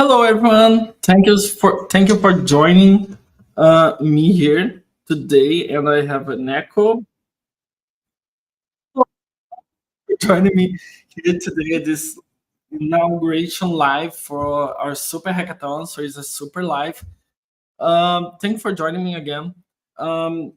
Hello, everyone. Thank you for joining me here today, and I have an echo joining me here today at this inauguration live for our Super Hackathon. So it's a super live. Thank you for joining me again. Um,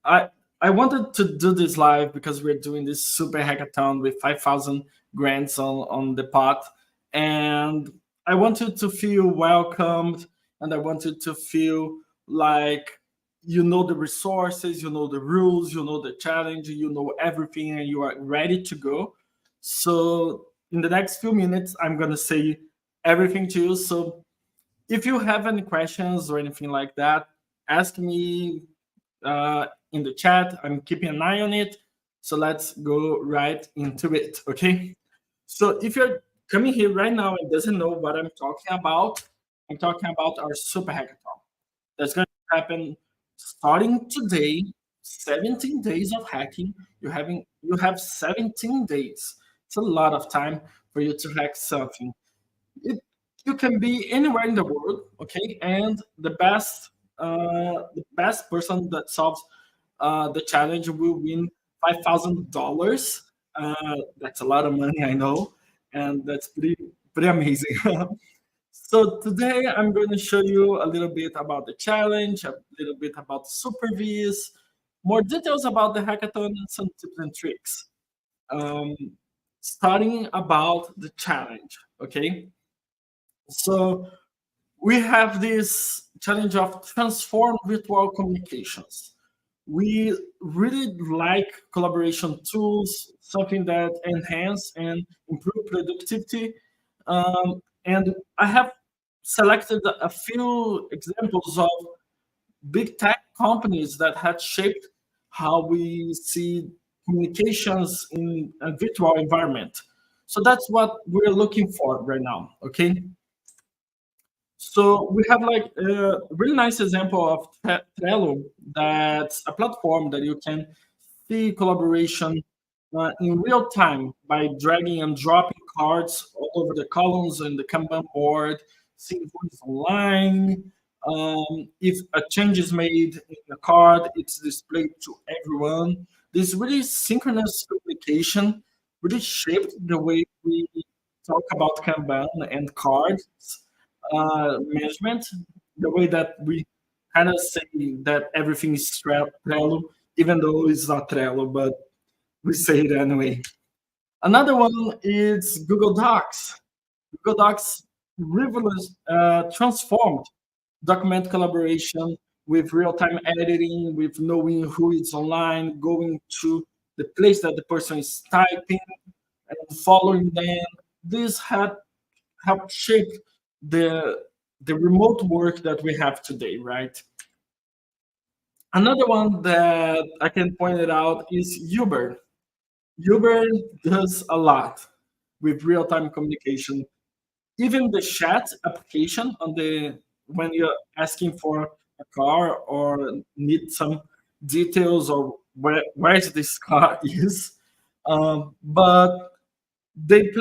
I I wanted to do this live because we're doing this Super Hackathon with 5,000 grants on the pot, and I wanted to feel welcomed, and I wanted to feel like you know the resources, you know the rules, you know the challenge, you know everything, and you are ready to go. So in the next few minutes, I'm gonna say everything to you. So if you have any questions or anything like that, ask me in the chat. I'm keeping an eye on it. So let's go right into it. Okay. So if you're coming here right now and doesn't know what I'm talking about our super hackathon. That's going to happen starting today. 17 days of hacking. You have 17 days. It's a lot of time for you to hack something. It, you can be anywhere in the world, okay? And the best person that solves the challenge will win $5,000. That's a lot of money, I know, and that's pretty amazing. So today I'm going to show you a little bit about the challenge, a little bit about SuperViz, more details about the hackathon, and some tips and tricks. Um, Starting about the challenge, okay? So we have this challenge of transform virtual communications. We really like collaboration tools, something that enhance and improve productivity. And I have selected a few examples of big tech companies that had shaped how we see communications in a virtual environment. So that's what we're looking for right now. Okay. So we have like a really nice example of Trello. That's a platform that you can see collaboration in real time by dragging and dropping cards all over the columns and the Kanban board, seeing who is online. If a change is made in the card, it's displayed to everyone. This really synchronous communication really shaped the way we talk about Kanban and cards management, the way that we kind of say that everything is Trello, even though it's not Trello, but we say it anyway. Another one is Google Docs. Google Docs transformed document collaboration with real-time editing, with knowing who is online, going to the place that the person is typing and following them. This had helped shape the the remote work that we have today, right? Another one that I can point it out is Uber. Uber does a lot with real-time communication. Even the chat application on the when you're asking for a car or need some details or where this car is, but they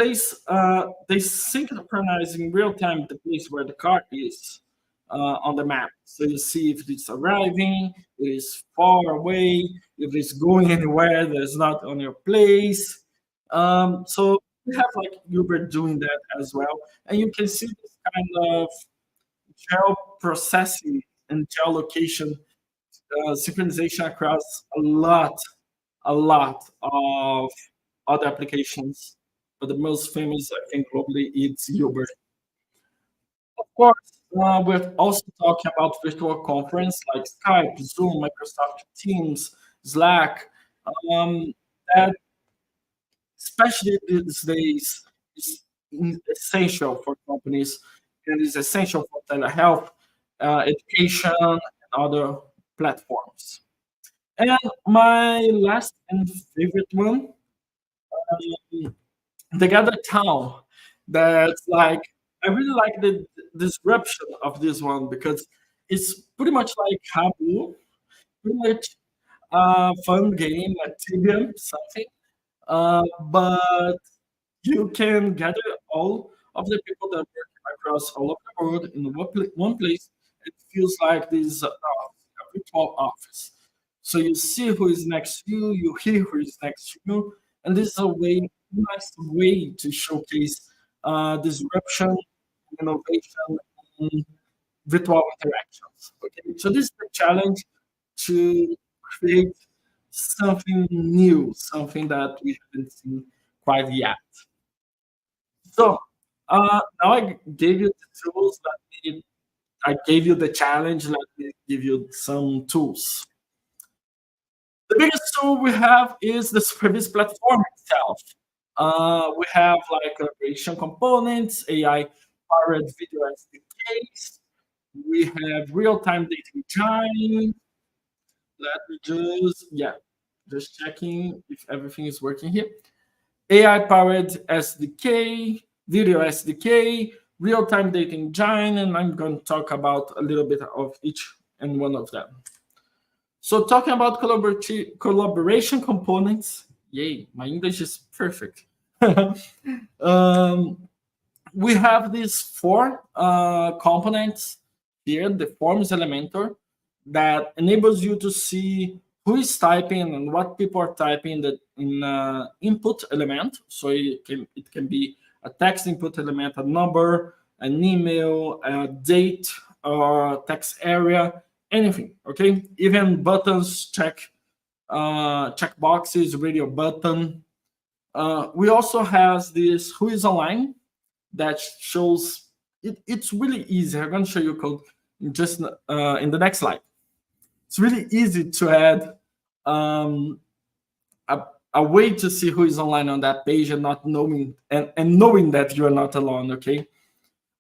synchronize in real time the place where the car is on the map. So you see if it's arriving, it is far away, if it's going anywhere that's not on your place. So we have like Uber doing that as well, and you can see this kind of geo processing and geolocation synchronization across a lot of other applications, but the most famous, I think, globally, it's Uber. Of course, we're also talking about virtual conference like Skype, Zoom, Microsoft Teams, Slack. Um, that, especially these days, is essential for companies and is essential for telehealth, education, and other platforms. And my last and favorite one, the Gather Town. That's like I really like the disruption of this one because it's pretty much like Habu, pretty much a fun game like Tibia something. But you can gather all of the people that work across all of the world in one place. It feels like this virtual office. So you see who is next to you, you hear who is next to you, and this is a nice way to showcase disruption, innovation, in virtual interactions. Okay, so this is the challenge to create something new, something that we haven't seen quite yet. So now I gave you the tools. I gave you the challenge. Let me give you some tools. The biggest tool we have is the SuperViz platform itself. We have like collaboration components, AI-powered video SDKs. We have real-time data engine. Let me just checking if everything is working here. AI-powered SDK, video SDK, real-time data engine, and I'm going to talk about a little bit of each and one of them. So talking about collaboration components, yay, my English is perfect. um, we have these four components here, the forms elementor, that enables you to see who is typing and what people are typing in input element. So it can be a text input element, a number, an email, a date, or text area, anything. Okay, even buttons, check boxes, radio button. We also has this who is online that shows it's really easy. I'm going to show you code just in the next slide. It's really easy to add um, a way to see who is online on that page and not knowing and knowing that you are not alone. Okay.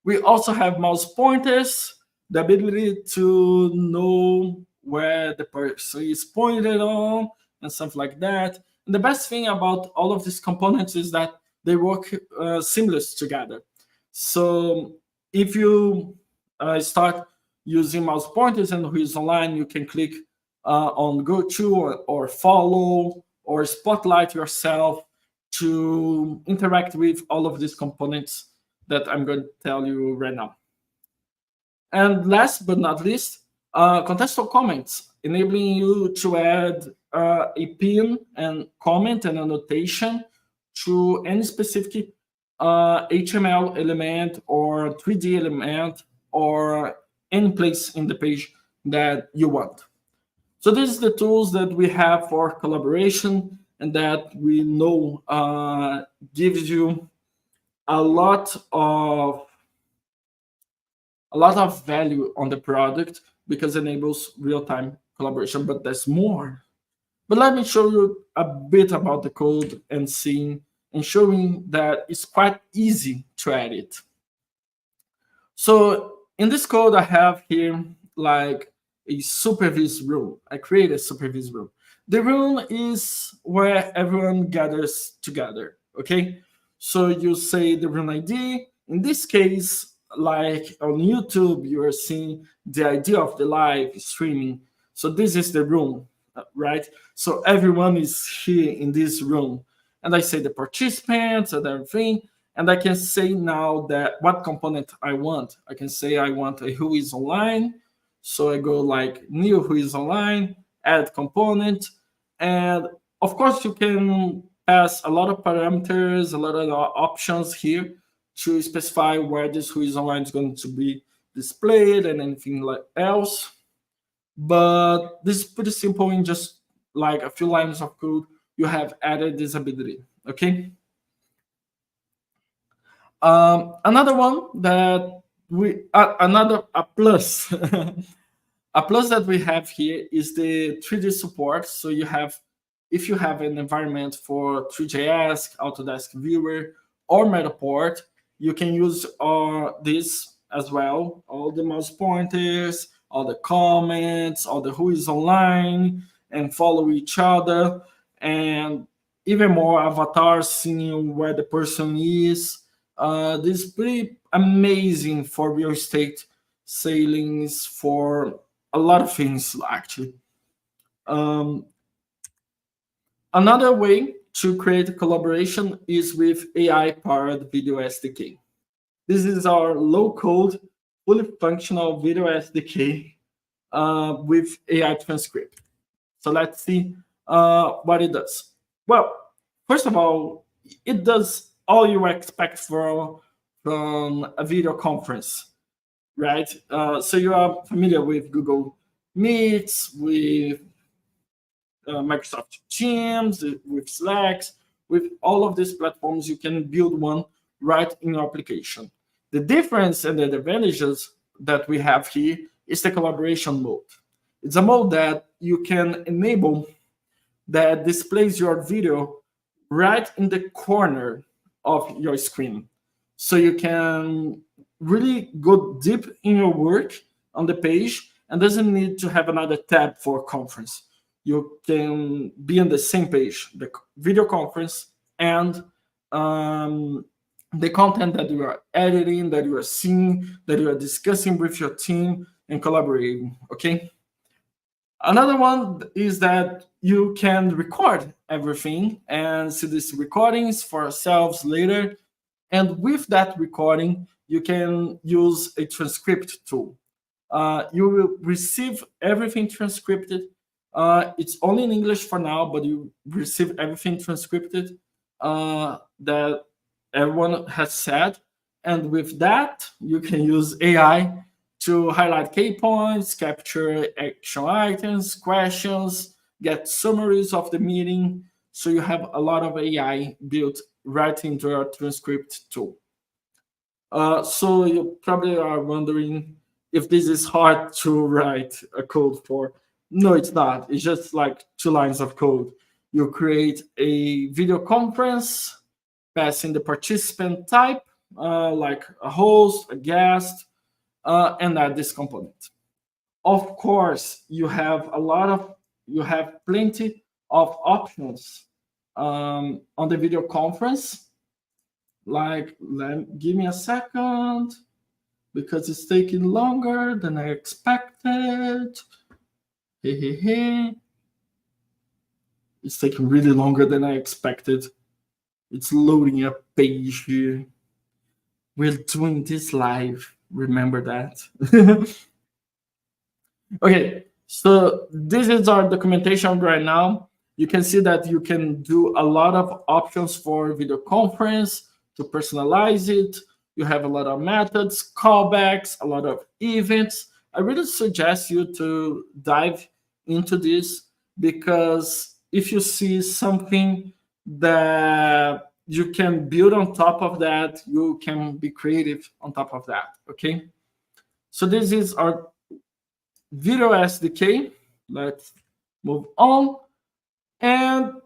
We also have mouse pointers, the ability to know where the person is pointed on and stuff like that. And the best thing about all of these components is that they work seamless together. So if you start using mouse pointers and who is online, you can click on go to or follow or spotlight yourself to interact with all of these components that I'm going to tell you right now. And last but not least, contextual comments, enabling you to add a pin and comment and annotation to any specific HTML element or 3D element or any place in the page that you want. So this is the tools that we have for collaboration and that we know gives you a lot of value on the product because it enables real-time collaboration, but there's more. But let me show you a bit about the code and showing that it's quite easy to add it. So in this code, I have here like a SuperViz room. I create a SuperViz room. The room is where everyone gathers together, okay? So you say the room ID. In this case, like on YouTube, you are seeing the idea of the live streaming. So this is the room, right? So everyone is here in this room. And I say the participants and everything. And I can say now that what component I want. I can say I want a who is online. So I go like new who is online, add component. And of course, you can pass a lot of parameters, a lot of options here to specify where this who is online is going to be displayed and anything like else. But this is pretty simple. In just like a few lines of code, you have added this ability. Okay. Another one that a plus a plus that we have here is the 3D support. So if you have an environment for 3JS, Autodesk Viewer, or Matterport, you can use this as well. All the mouse pointers, all the comments, all the who is online, and follow each other, and even more avatars seeing where the person is. This is pretty amazing for real estate sailings, for a lot of things actually. Another way to create a collaboration is with AI-powered video SDK. This is our low-code, fully functional video SDK with AI transcript. So let's see what it does. Well, first of all, it does all you expect from a video conference, right? So you are familiar with Google Meets, with Microsoft Teams, with Slacks, with all of these platforms. You can build one right in your application. The difference and the advantages that we have here is the collaboration mode. It's a mode that you can enable that displays your video right in the corner of your screen. So you can really go deep in your work on the page and doesn't need to have another tab for conference. You can be on the same page, the video conference and the content that you are editing, that you are seeing, that you are discussing with your team and collaborating, okay? Another one is that you can record everything and see these recordings for ourselves later. And with that recording, you can use a transcript tool. You will receive everything transcripted. It's only in English for now, but you receive everything transcripted that everyone has said. And with that, you can use AI to highlight key points, capture action items, questions, get summaries of the meeting. So you have a lot of AI built right into your transcript tool. So you probably are wondering if this is hard to write a code for. No, it's not. It's just like 2 lines of code. You create a video conference, pass in the participant type, like a host, a guest, and add this component. Of course, you have plenty of options on the video conference. Like, give me a second, because it's taking longer than I expected. It's taking really longer than I expected. It's loading a page here. We're doing this live. Remember that. Okay, so this is our documentation right now. You can see that you can do a lot of options for video conference to personalize it. You have a lot of methods, callbacks, a lot of events. I really suggest you to dive into this, because if you see something that you can build on top of that, you can be creative on top of that, okay? So this is our video SDK. Let's move on. And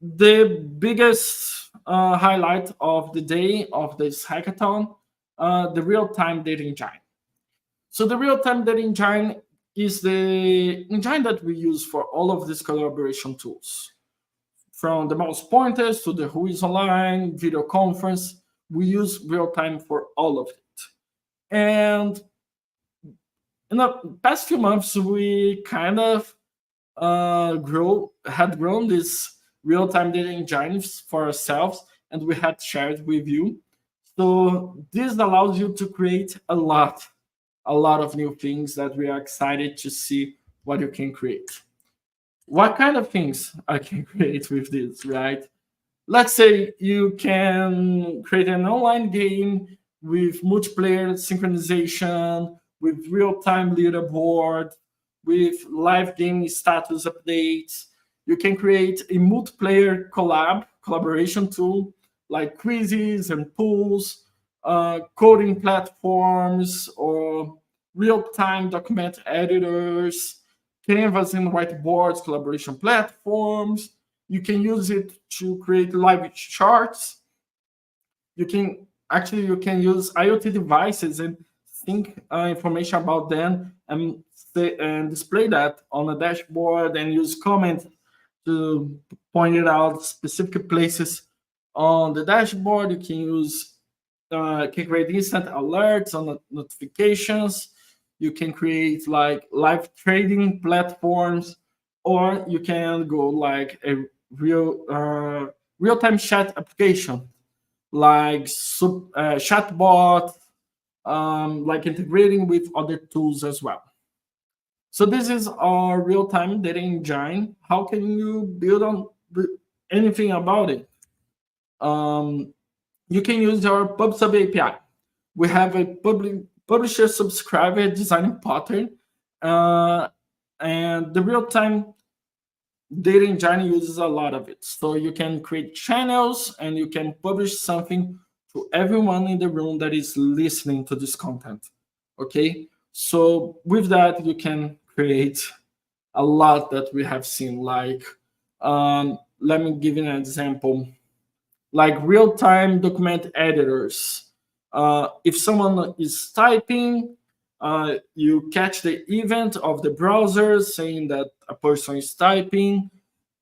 the biggest highlight of the day of this hackathon, the real-time data engine. So the real-time data engine is the engine that we use for all of these collaboration tools. From the mouse pointers to the Who is Online, video conference, we use real-time for all of it. And in the past few months, we kind of had grown this real-time data engines for ourselves, and we had shared with you. So this allows you to create a lot of new things that we are excited to see what you can create. What kind of things I can create with this, right? Let's say you can create an online game with multiplayer synchronization, with real-time leaderboard, with live game status updates. You can create a multiplayer collaboration tool like quizzes and pools, coding platforms, or real-time document editors, canvas and whiteboards, collaboration platforms. You can use it to create live charts. You can use IoT devices and think information about them and display that on a dashboard, and use comments to point it out specific places on the dashboard. You can create instant alerts on notifications. You can create like live trading platforms, or you can go like a real-time chat application. like chatbot, like integrating with other tools as well. So this is our real-time data engine. How can you build on anything about it? Um, you can use our PubSub API. We have a publisher subscriber design pattern, uh, and the real-time data engine uses a lot of it. So you can create channels and you can publish something to everyone in the room that is listening to this content. Okay, so with that you can create a lot that we have seen. Like, let me give you an example. Like real-time document editors. If someone is typing, you catch the event of the browser saying that a person is typing,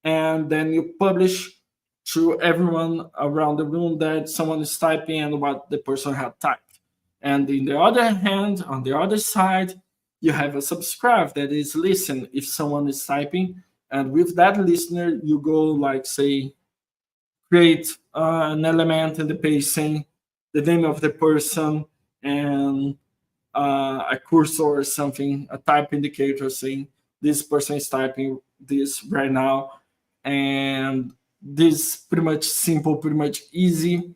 and then you publish to everyone around the room that someone is typing and what the person had typed. And in the other hand, on the other side, you have a subscribe that is listen if someone is typing, and with that listener, you go like say create an element in the page saying the name of the person and a cursor or something, a type indicator saying this person is typing this right now. And this pretty much simple, pretty much easy.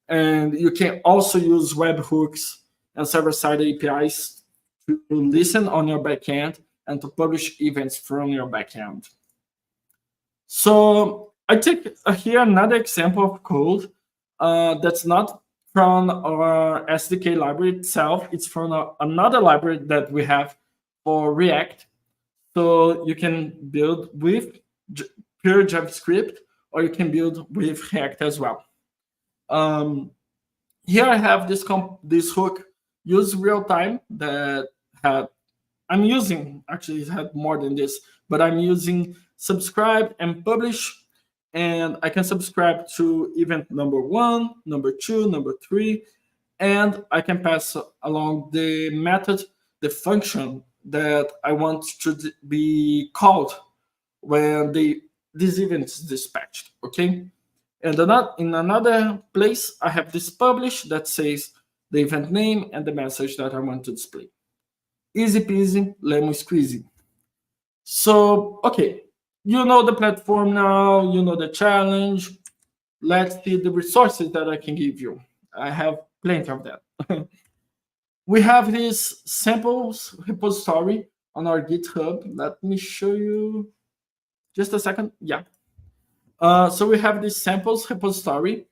And you can also use webhooks and server-side APIs to listen on your backend and to publish events from your backend. So I take here another example of code that's not from our SDK library itself. It's from another library that we have for React. So you can build with pure JavaScript, or you can build with React as well. Here I have this hook, use real time, that I'm using, actually it had more than this, but I'm using subscribe and publish, and I can subscribe to event number 1, number 2, number 3, and I can pass along the method, the function that I want to be called when this event is dispatched. Okay, and in another place I have this publish that says the event name and the message that I want to display. Easy peasy, lemon squeezy. So, okay, you know the platform now, you know the challenge. Let's see the resources that I can give you. I have plenty of that. We have this samples repository on our GitHub. Let me show you just a second. Yeah. So we have this samples repository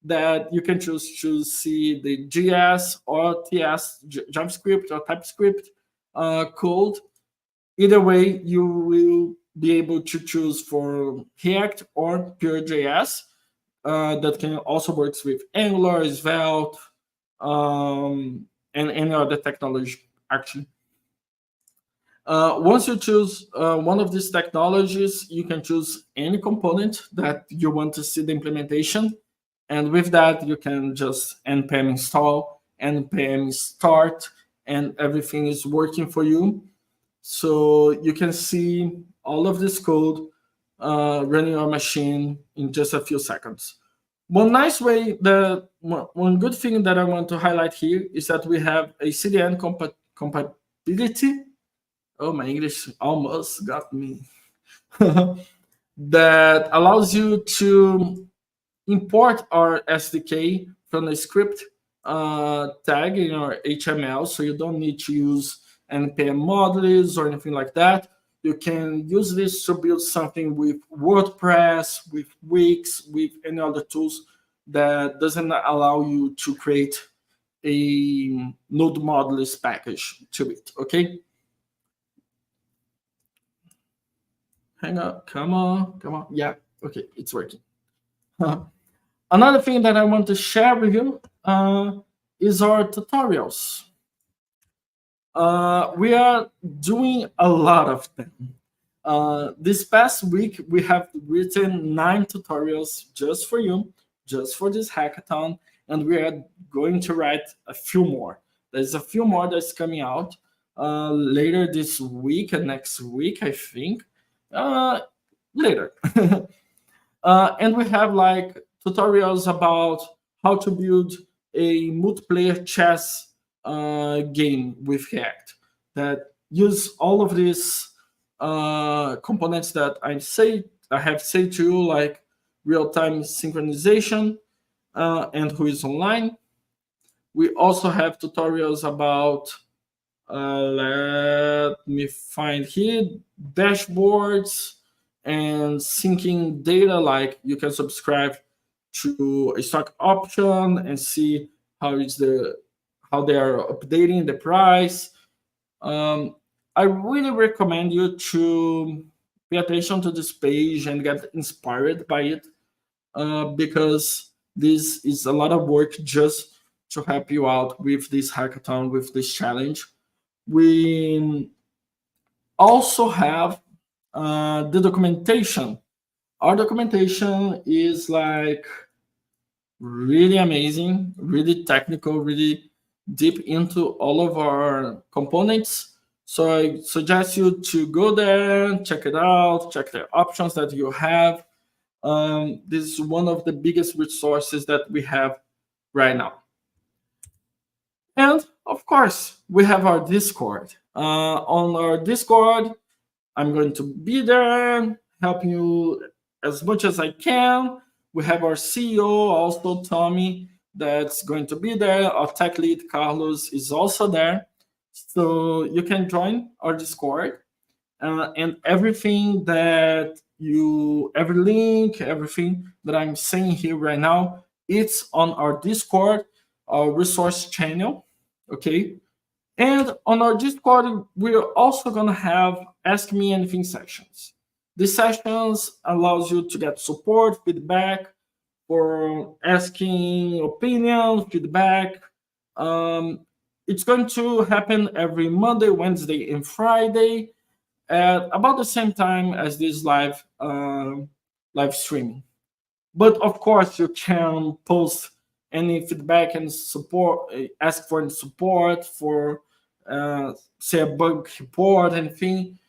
that you can choose to see the JS or TS, JavaScript or TypeScript code. Either way, you will be able to choose for React or pure JS. That can also works with Angular, Svelte, and any other technology, actually. Once you choose one of these technologies, you can choose any component that you want to see the implementation. And with that, you can just npm install, npm start, and everything is working for you. So you can see all of this code running your machine in just a few seconds. One nice way, one good thing that I want to highlight here is that we have a CDN compatibility. Oh, my English almost got me. That allows you to import our SDK from the script tag in our HTML, so you don't need to use npm modules or anything like that. You can use this to build something with WordPress, with Wix, with any other tools that doesn't allow you to create a node modules package to it. Okay. Hang on, come on. Yeah, okay, it's working. Another thing that I want to share with you is our tutorials. We are doing a lot of them. This past week, we have written 9 tutorials just for you, just for this hackathon, and we are going to write a few more. There's a few more that's coming out later this week and next week, I think. Later. And we have like tutorials about how to build a multiplayer chess game with React that use all of these components that I have said to you, like real-time synchronization and who is online. We also have tutorials about let me find here dashboards and syncing data, like you can subscribe to a stock option and see how they are updating the price. I really recommend you to pay attention to this page and get inspired by it, because this is a lot of work just to help you out with this hackathon, with this challenge. We also have the documentation. Our documentation is like really amazing, really technical, really deep into all of our components. So I suggest you to go there, check it out, check the options that you have. This is one of the biggest resources that we have right now. And of course, we have our Discord. On our Discord, I'm going to be there, helping you as much as I can. We have our CEO, also Tommy, that's going to be there. Our tech lead, Carlos, is also there. So you can join our Discord. And everything that every link, everything that I'm saying here right now, it's on our Discord, our resource channel. Okay. And on our Discord, we're also going to have Ask Me Anything sessions. These sessions allows you to get support, feedback, for asking opinion, feedback. It's going to happen every Monday, Wednesday, and Friday at about the same time as this live streaming. But of course, you can post any feedback and support, ask for any support for, say, a bug report, anything,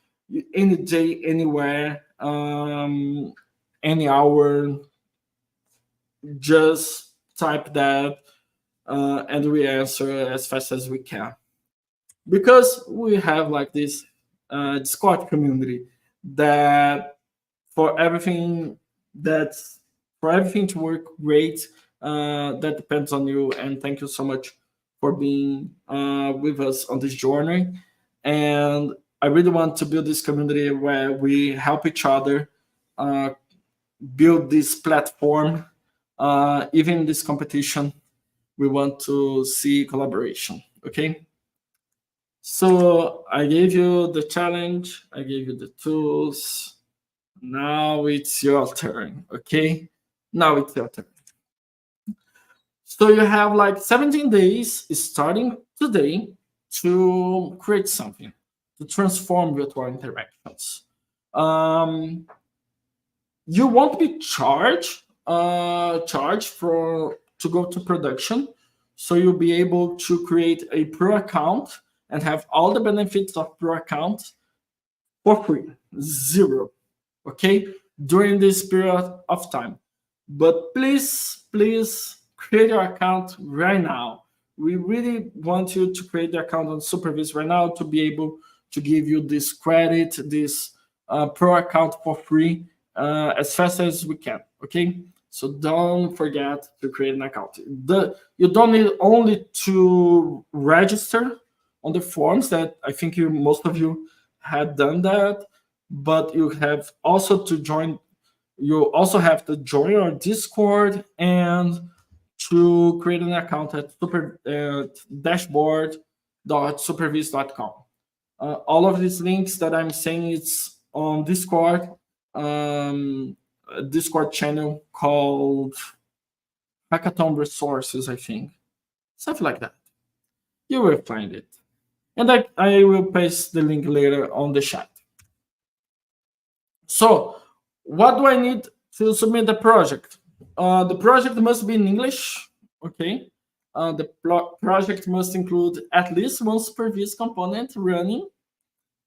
any day, anywhere, any hour. Just type that, and we answer as fast as we can. Because we have like this Discord community that for everything that's for everything to work great, that depends on you. And thank you so much for being with us on this journey. And I really want to build this community where we help each other build this platform. Even in this competition, we want to see collaboration. Okay. So I gave you the challenge, I gave you the tools. Now it's your turn. Okay. Now it's your turn. So you have like 17 days starting today to create something, to transform virtual interactions. You won't be charged for to go to production, so you'll be able to create a pro account and have all the benefits of pro account for free, zero. Okay, during this period of time. But please create your account right now. We really want you to create the account on SuperViz right now to be able to give you this credit, this pro account for free as fast as we can. Okay, so don't forget to create an account. You don't need only to register on the forms that I think most of you had done that, but you have also to join. You also have to join our Discord and to create an account at dashboard.superviz.com. All of these links that I'm saying, it's on Discord, a Discord channel called Hackathon Resources, I think. Something like that. You will find it. And I will paste the link later on the chat. So, what do I need to submit the project? The project must be in English, okay? The project must include at least one SuperViz component running.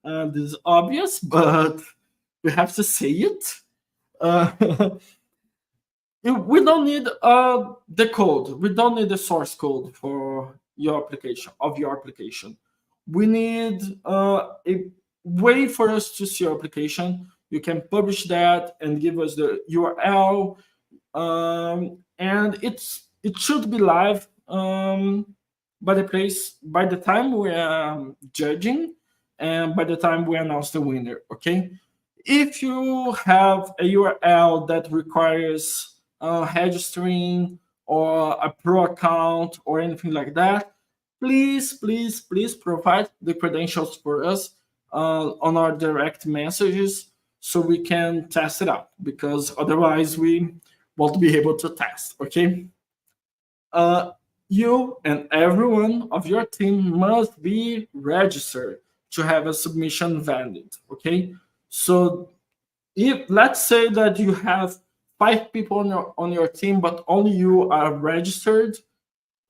This is obvious, but we have to say it. We don't need the code. We don't need the source code for your application. We need a way for us to see your application. You can publish that and give us the URL, and it should be live by the time we're judging and by the time we announce the winner. Okay, if you have a URL that requires registering or a pro account or anything like that, please provide the credentials for us on our direct messages so we can test it out, because otherwise we won't be able to test. Okay. uh, you and everyone of your team must be registered to have a submission valid. Okay, so if let's say that you have 5 people on your team, but only you are registered,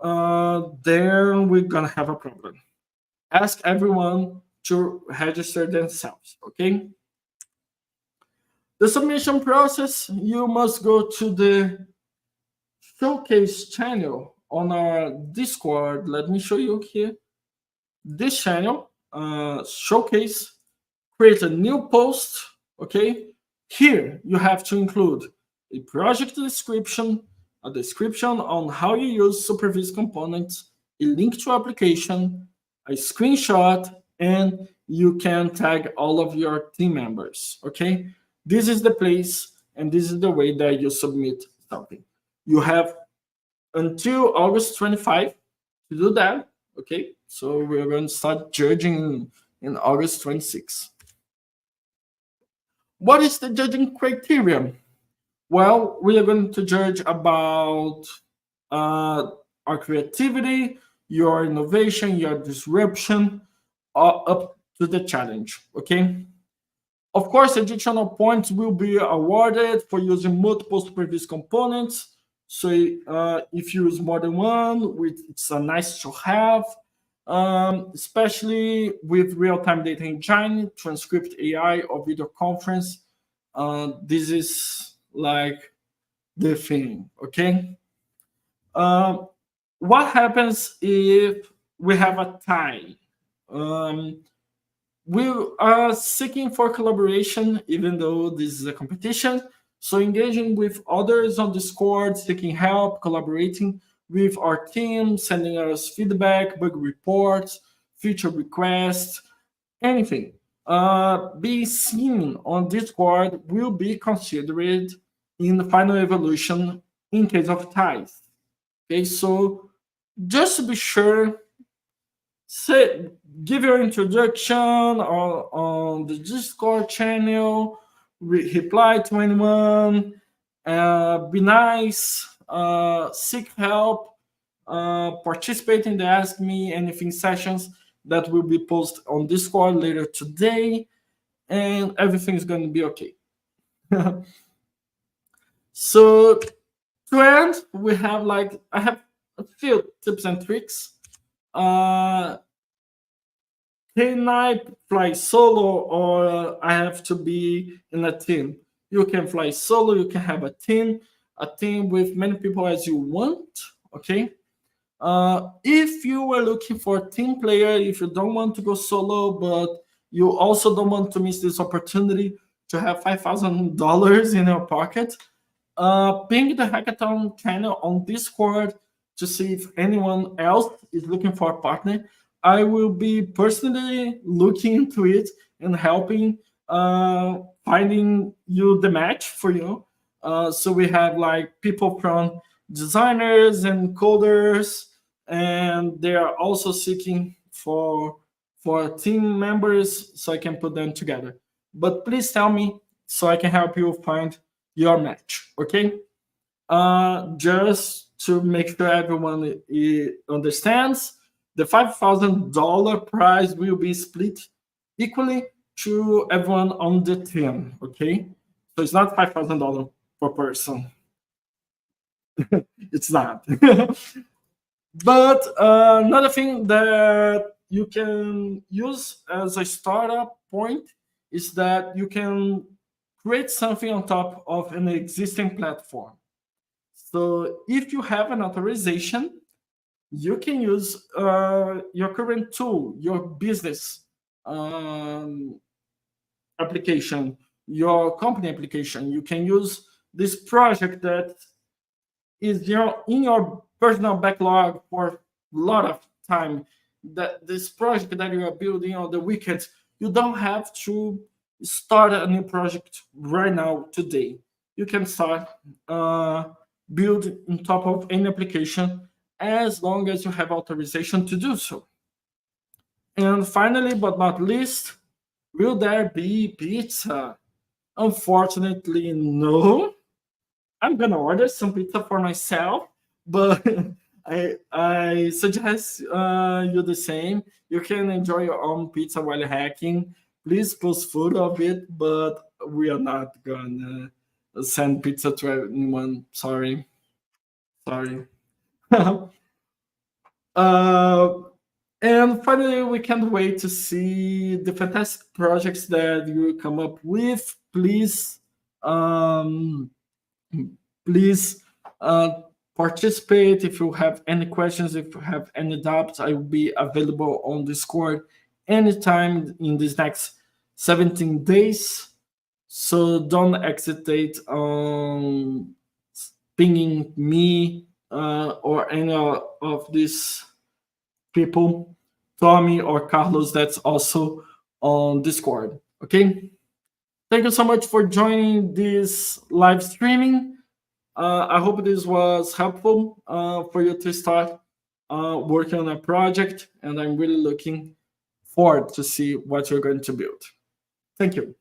then we're gonna have a problem. Ask everyone to register themselves. Okay, the submission process, you must go to the showcase channel on our Discord. Let me show you here. This channel, showcase, create a new post. Okay, here you have to include a project description, a description on how you use SuperViz components, a link to application, a screenshot, and you can tag all of your team members. Okay, this is the place and this is the way that you submit something. You have until August 25 to do that. Okay, so we're going to start judging in August 26. What is the judging criterion? Well, we are going to judge about our creativity, your innovation, your disruption, up to the challenge. Okay. Of course, additional points will be awarded for using multiple SuperViz components. So if you use more than one, it's a nice to have, especially with real-time data engine, transcript AI, or video conference. This is like the thing, okay? What happens if we have a tie? We are seeking for collaboration, even though this is a competition. So engaging with others on Discord, seeking help, collaborating with our team, sending us feedback, bug reports, feature requests, anything. Being seen on Discord will be considered in the final evolution in case of ties. Okay, so just to be sure, say, give your introduction on the Discord channel, reply to anyone, be nice, seek help, participate in the Ask Me Anything sessions that will be posted on Discord later today, and everything's going to be okay. So to end, we have I have a few tips and tricks. Can I fly solo or I have to be in a team? You can fly solo, you can have a team with many people as you want. Okay. If you are looking for a team player, if you don't want to go solo, but you also don't want to miss this opportunity to have $5,000 in your pocket, ping the Hackathon channel on Discord to see if anyone else is looking for a partner. I will be personally looking into it and helping finding you the match for you. So we have people from designers and coders, and they are also seeking for team members so I can put them together. But please tell me so I can help you find your match. Okay. Just to make sure everyone understands, the $5,000 prize will be split equally to everyone on the team. Okay, so it's not $5,000 per person. It's not. But another thing that you can use as a startup point is that you can create something on top of an existing platform. So if you have an authorization, you can use your current tool, your business um, application, your company application. You can use this project that is in your personal backlog for a lot of time. That this project that you are building on the weekends, you don't have to start a new project right now today. You can start uh, build on top of any application as long as you have authorization to do so. And finally, but not least, will there be pizza? Unfortunately, no. I'm gonna order some pizza for myself, but I suggest you the same. You can enjoy your own pizza while hacking. Please post photo of it, but we are not gonna send pizza to anyone. Sorry, sorry. uh, and finally, we can't wait to see the fantastic projects that you come up with. Um, please participate. If you have any questions, if you have any doubts, I will be available on Discord anytime in these next 17 days. So don't hesitate on pinging me or any of these people, Tommy or Carlos, that's also on Discord. Okay. Thank you so much for joining this live streaming. I hope this was helpful for you to start working on a project, and I'm really looking forward to see what you're going to build. Thank you.